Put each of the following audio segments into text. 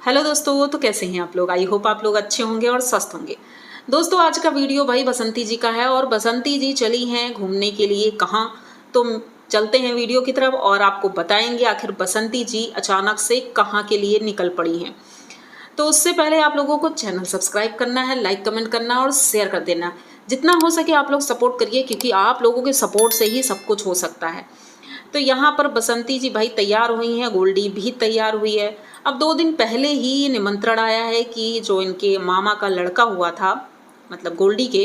Hello दोस्तों, तो कैसे हैं आप लोग। आई होप आप लोग अच्छे होंगे और स्वस्थ होंगे। दोस्तों, आज का वीडियो भाई बसंती जी का है और बसंती जी चली हैं घूमने के लिए कहाँ। तो चलते हैं वीडियो की तरफ और आपको बताएंगे आखिर बसंती जी अचानक से कहाँ के लिए निकल पड़ी हैं। तो उससे पहले आप लोगों को चैनल सब्सक्राइब करना है, लाइक कमेंट करना और शेयर कर देना। जितना हो सके आप लोग सपोर्ट करिए, क्योंकि आप लोगों के सपोर्ट से ही सब कुछ हो सकता है। तो यहाँ पर बसंती जी भाई तैयार हुई हैं, गोल्डी भी तैयार हुई है। अब 2 दिन पहले ही निमंत्रण आया है कि जो इनके मामा का लड़का हुआ था, मतलब गोल्डी के,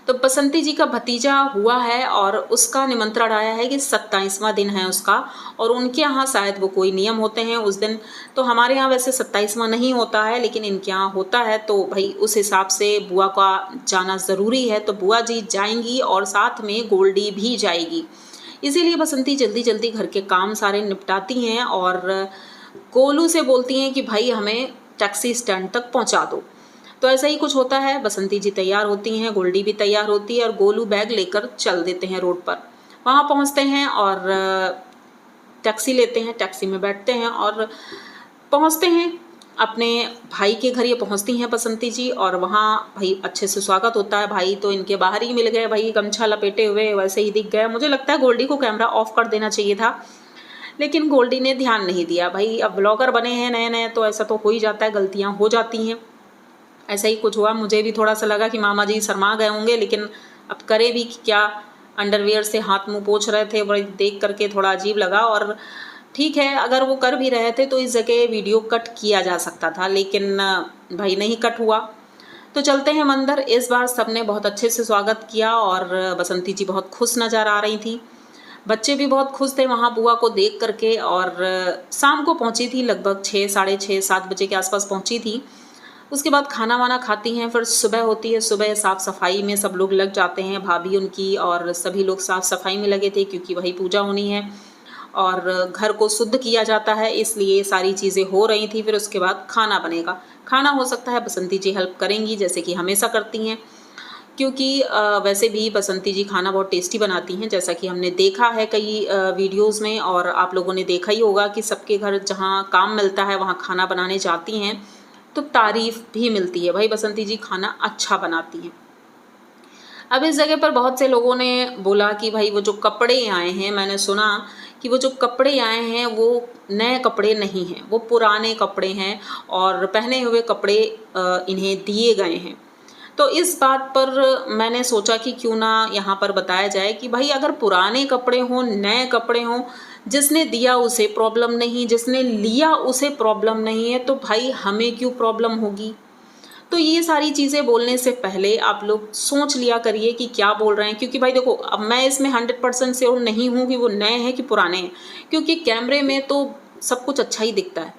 तो बसंती जी का भतीजा हुआ है और उसका निमंत्रण आया है कि 27वां दिन है उसका। और उनके यहाँ शायद वो कोई नियम होते हैं उस दिन। तो हमारे यहाँ वैसे 27वां नहीं होता है, लेकिन इनके यहाँ होता है। तो भाई उस हिसाब से बुआ का जाना ज़रूरी है। तो बुआ जी जाएंगी और साथ में गोल्डी भी जाएगी। इसीलिए बसंती जल्दी जल्दी घर के काम सारे निपटाती हैं और गोलू से बोलती हैं कि भाई हमें टैक्सी स्टैंड तक पहुंचा दो। तो ऐसा ही कुछ होता है। बसंती जी तैयार होती हैं, गोल्डी भी तैयार होती है और गोलू बैग लेकर चल देते हैं रोड पर। वहाँ पहुँचते हैं और टैक्सी लेते हैं, टैक्सी में बैठते हैं और पहुँचते हैं अपने भाई के घर। ये पहुँचती हैं बसंती जी और वहाँ भाई अच्छे से स्वागत होता है। भाई तो इनके बाहर ही मिल गए, भाई गमछा लपेटे हुए वैसे ही दिख गए। मुझे लगता है गोल्डी को कैमरा ऑफ कर देना चाहिए था, लेकिन गोल्डी ने ध्यान नहीं दिया। भाई अब ब्लॉगर बने हैं नए नए, तो ऐसा तो हो ही जाता है, गलतियाँ हो जाती हैं। ऐसा ही कुछ हुआ। मुझे भी थोड़ा सा लगा कि मामा जी शर्मा गए होंगे, लेकिन अब करे भी क्या। अंडरवियर से हाथ मुंह पोंछ रहे थे, बड़ी देख करके थोड़ा अजीब लगा। और ठीक है, अगर वो कर भी रहे थे तो इस जगह वीडियो कट किया जा सकता था, लेकिन भाई नहीं कट हुआ। तो चलते हैं मंदिर। इस बार सबने बहुत अच्छे से स्वागत किया और बसंती जी बहुत खुश नज़र आ रही थी। बच्चे भी बहुत खुश थे वहाँ बुआ को देख करके। और शाम को पहुँची थी, लगभग 6, साढ़े 6, 7 बजे के आसपास पहुँची थी। उसके बाद खाना वाना खाती हैं, फिर सुबह होती है। सुबह साफ़ सफाई में सब लोग लग जाते हैं, भाभी उनकी और सभी लोग साफ़ सफाई में लगे थे, क्योंकि वही पूजा होनी है और घर को शुद्ध किया जाता है, इसलिए सारी चीज़ें हो रही थी। फिर उसके बाद खाना बनेगा। खाना हो सकता है बसंती जी हेल्प करेंगी, जैसे कि हमेशा करती हैं, क्योंकि वैसे भी बसंती जी खाना बहुत टेस्टी बनाती हैं, जैसा कि हमने देखा है कई वीडियोज़ में। और आप लोगों ने देखा ही होगा कि सबके घर जहाँ काम मिलता है वहाँ खाना बनाने जाती हैं तो तारीफ़ भी मिलती है। भाई बसंती जी खाना अच्छा बनाती हैं। अब इस जगह पर बहुत से लोगों ने बोला कि भाई वो जो कपड़े आए हैं, मैंने सुना कि वो जो कपड़े आए हैं वो नए कपड़े नहीं हैं, वो पुराने कपड़े हैं और पहने हुए कपड़े इन्हें दिए गए हैं। तो इस बात पर मैंने सोचा कि क्यों ना यहाँ पर बताया जाए कि भाई अगर पुराने कपड़े हों, नए कपड़े हों, जिसने दिया उसे प्रॉब्लम नहीं, जिसने लिया उसे प्रॉब्लम नहीं है, तो भाई हमें क्यों प्रॉब्लम होगी। तो ये सारी चीज़ें बोलने से पहले आप लोग सोच लिया करिए कि क्या बोल रहे हैं। क्योंकि भाई देखो, अब मैं इसमें 100% श्योर नहीं हूँ कि वो नए हैं कि पुराने हैं, क्योंकि कैमरे में तो सब कुछ अच्छा ही दिखता है।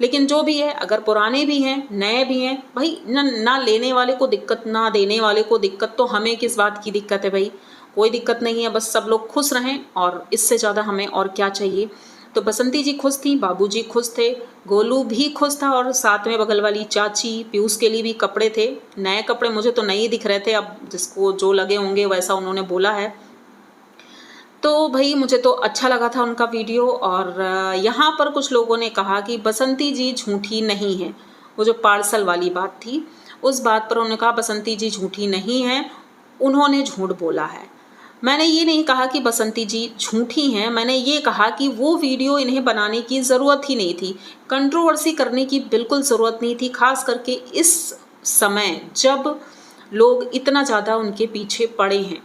लेकिन जो भी है, अगर पुराने भी हैं नए भी हैं, भाई ना लेने वाले को दिक्कत ना देने वाले को दिक्कत, तो हमें किस बात की दिक्कत है। भाई कोई दिक्कत नहीं है, बस सब लोग खुश रहें और इससे ज़्यादा हमें और क्या चाहिए। तो बसंती जी खुश थी, बाबूजी खुश थे, गोलू भी खुश था और साथ में बगल वाली चाची पीयूष के लिए भी कपड़े थे। नए कपड़े मुझे तो नहीं दिख रहे थे, अब जिसको जो लगे होंगे वैसा उन्होंने बोला है। तो भाई मुझे तो अच्छा लगा था उनका वीडियो। और यहाँ पर कुछ लोगों ने कहा कि बसंती जी झूठी नहीं है। वो जो पार्सल वाली बात थी, उस बात पर उन्होंने कहा बसंती जी झूठी नहीं है, उन्होंने झूठ बोला है। मैंने ये नहीं कहा कि बसंती जी झूठी हैं, मैंने ये कहा कि वो वीडियो इन्हें बनाने की ज़रूरत ही नहीं थी, कंट्रोवर्सी करने की बिल्कुल ज़रूरत नहीं थी, खास करके इस समय जब लोग इतना ज़्यादा उनके पीछे पड़े हैं।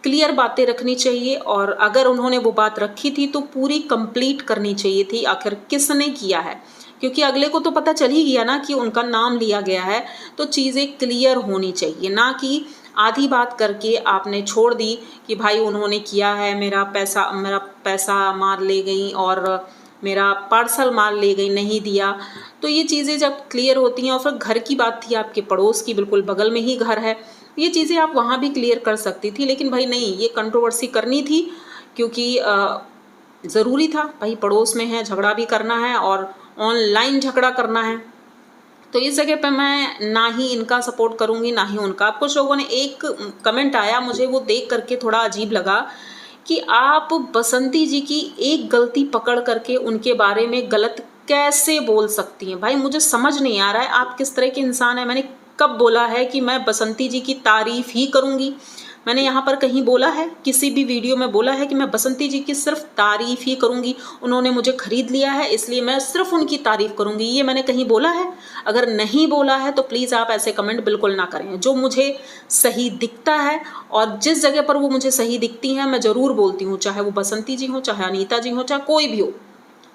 क्लियर बातें रखनी चाहिए और अगर उन्होंने वो बात रखी थी तो पूरी कंप्लीट करनी चाहिए थी, आखिर किसने किया है। क्योंकि अगले को तो पता चल ही गया ना कि उनका नाम लिया गया है, तो चीज़ें क्लियर होनी चाहिए, ना कि आधी बात करके आपने छोड़ दी कि भाई उन्होंने किया है, मेरा पैसा मार ले गई और मेरा पार्सल मार ले गई, नहीं दिया। तो ये चीज़ें जब क्लियर होती हैं, और फिर घर की बात थी, आपके पड़ोस की, बिल्कुल बगल में ही घर है, ये चीज़ें आप वहाँ भी क्लियर कर सकती थी। लेकिन भाई नहीं, ये कंट्रोवर्सी करनी थी क्योंकि ज़रूरी था। भाई पड़ोस में है, झगड़ा भी करना है और ऑनलाइन झगड़ा करना है। तो इस जगह पे मैं ना ही इनका सपोर्ट करूँगी ना ही उनका। कुछ लोगों ने एक कमेंट आया, मुझे वो देख करके थोड़ा अजीब लगा कि आप बसंती जी की एक गलती पकड़ करके उनके बारे में गलत कैसे बोल सकती हैं भाई? मुझे समझ नहीं आ रहा है आप किस तरह के इंसान हैं। मैंने कब बोला है कि मैं बसंती जी की तारीफ ही करूंगी? मैंने यहाँ पर कहीं बोला है, किसी भी वीडियो में बोला है कि मैं बसंती जी की सिर्फ तारीफ ही करूंगी? उन्होंने मुझे खरीद लिया है इसलिए मैं सिर्फ उनकी तारीफ करूंगी, ये मैंने कहीं बोला है? अगर नहीं बोला है तो प्लीज़ आप ऐसे कमेंट बिल्कुल ना करें। जो मुझे सही दिखता है और जिस जगह पर वो मुझे सही दिखती हैं मैं ज़रूर बोलती हूँ, चाहे वो बसंती जी हो, चाहे अनीता जी हो, चाहे कोई भी हो।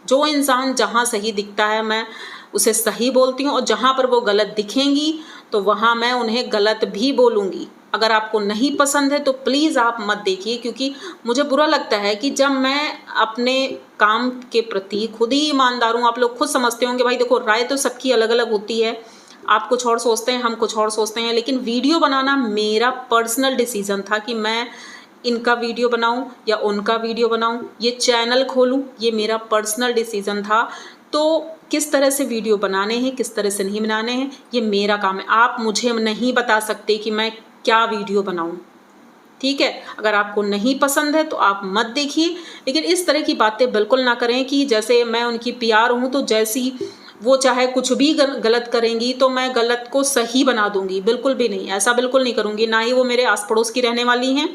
जो इंसान जहाँ सही दिखता है मैं उसे सही बोलती हूँ, और जहाँ पर वो गलत दिखेंगी तो वहाँ मैं उन्हें गलत भी बोलूँगी। अगर आपको नहीं पसंद है तो प्लीज़ आप मत देखिए, क्योंकि मुझे बुरा लगता है कि जब मैं अपने काम के प्रति खुद ही ईमानदार हूँ। आप लोग खुद समझते होंगे भाई, देखो राय तो सबकी अलग अलग होती है, आप कुछ और सोचते हैं, हम कुछ और सोचते हैं, लेकिन वीडियो बनाना मेरा पर्सनल डिसीज़न था कि मैं इनका वीडियो बनाऊं या उनका वीडियो बनाऊं, ये चैनल खोलूं, ये मेरा पर्सनल डिसीज़न था। तो किस तरह से वीडियो बनाने हैं, किस तरह से नहीं बनाने हैं, ये मेरा काम है। आप मुझे नहीं बता सकते कि मैं क्या वीडियो बनाऊं, ठीक है? अगर आपको नहीं पसंद है तो आप मत देखिए, लेकिन इस तरह की बातें बिल्कुल ना करें कि जैसे मैं उनकी पीआर हूँ तो जैसी वो चाहे कुछ भी गलत करेंगी तो मैं गलत को सही बना दूंगी। बिल्कुल भी नहीं, ऐसा बिल्कुल नहीं करूँगी। ना ही वो मेरे आस पड़ोस की रहने वाली हैं,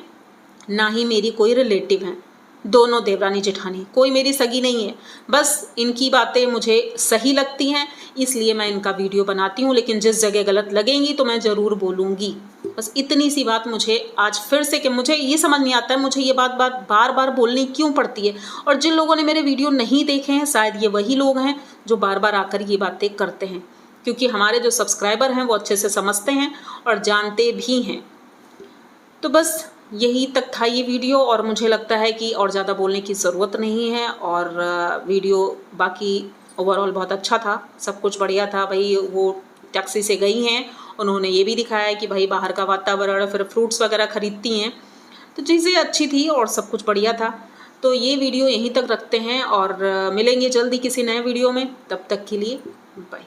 ना ही मेरी कोई रिलेटिव हैं। दोनों देवरानी जेठानी, कोई मेरी सगी नहीं है। बस इनकी बातें मुझे सही लगती हैं इसलिए मैं इनका वीडियो बनाती हूँ, लेकिन जिस जगह गलत लगेंगी तो मैं ज़रूर बोलूँगी। बस इतनी सी बात मुझे आज फिर से, कि मुझे ये समझ नहीं आता है मुझे ये बात बार बार बोलनी क्यों पड़ती है। और जिन लोगों ने मेरे वीडियो नहीं देखे हैं शायद ये वही लोग हैं जो बार बार आकर ये बातें करते हैं, क्योंकि हमारे जो सब्सक्राइबर हैं वो अच्छे से समझते हैं और जानते भी हैं। तो बस यही तक था ये वीडियो, और मुझे लगता है कि और ज़्यादा बोलने की ज़रूरत नहीं है। और वीडियो बाकी ओवरऑल बहुत अच्छा था, सब कुछ बढ़िया था। भाई वो टैक्सी से गई हैं, उन्होंने ये भी दिखाया है कि भाई बाहर का वातावरण, फिर फ्रूट्स वगैरह ख़रीदती हैं, तो चीज़ें अच्छी थी और सब कुछ बढ़िया था। तो ये वीडियो यहीं तक रखते हैं और मिलेंगे जल्दी किसी नए वीडियो में। तब तक के लिए बाय।